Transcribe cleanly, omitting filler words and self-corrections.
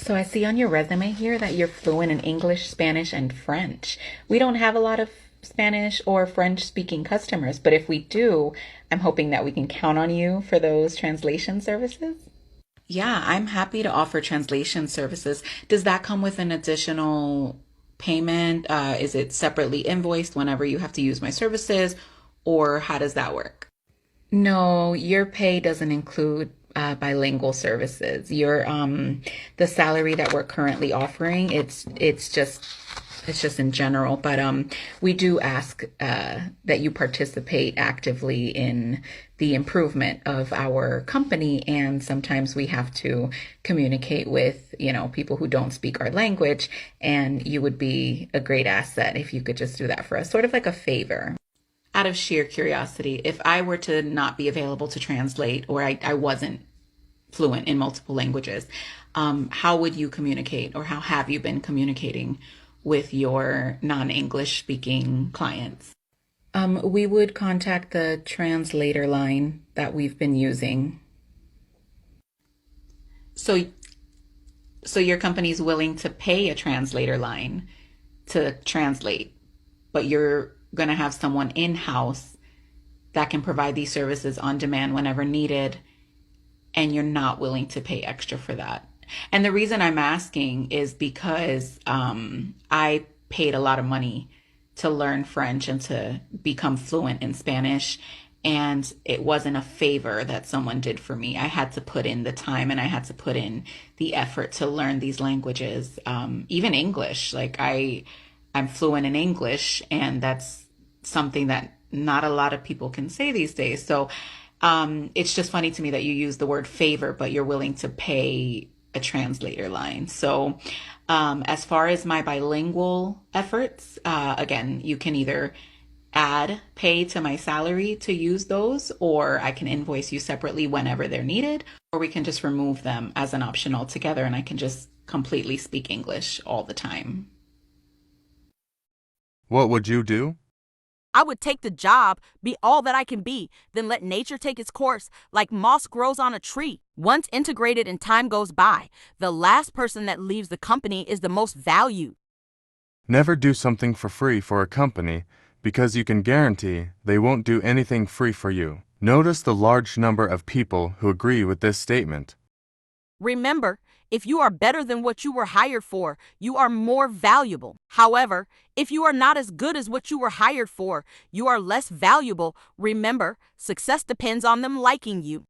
So I see on your resume here that you're fluent in English, Spanish, and French. We don't have a lot of Spanish or French speaking customers, but if we do, I'm hoping that we can count on you for those translation services. Yeah, I'm happy to offer translation services. Does that come with an additional payment? Is it separately invoiced whenever you have to use my services, or how does that work? No, your pay doesn't include bilingual services. The salary that we're currently offering, it's just in general, but we do ask that you participate actively in the improvement of our company, and sometimes we have to communicate with, people who don't speak our language, and you would be a great asset if you could just do that for us, sort of like a favor. Out of sheer curiosity, if I were to not be available to translate or I wasn't fluent in multiple languages, how would you communicate or how have you been communicating with your non-English speaking clients? We would contact the translator line that we've been using. So, so your company's willing to pay a translator line to translate, but you're going to have someone in-house that can provide these services on demand whenever needed, and you're not willing to pay extra for that. And the reason I'm asking is because I paid a lot of money to learn French and to become fluent in Spanish. And it wasn't a favor that someone did for me. I had to put in the time and I had to put in the effort to learn these languages, even English. I'm fluent in English, and that's something that not a lot of people can say these days. So it's just funny to me that you use the word favor, but you're willing to pay a translator line. So as far as my bilingual efforts, again, you can either add pay to my salary to use those, or I can invoice you separately whenever they're needed, or we can just remove them as an option altogether and I can just completely speak English all the time. What would you do? I would take the job, be all that I can be, then let nature take its course like moss grows on a tree. Once integrated and time goes by, the last person that leaves the company is the most valued. Never do something for free for a company because you can guarantee they won't do anything free for you. Notice the large number of people who agree with this statement. Remember, if you are better than what you were hired for, you are more valuable. However, if you are not as good as what you were hired for, you are less valuable. Remember, success depends on them liking you.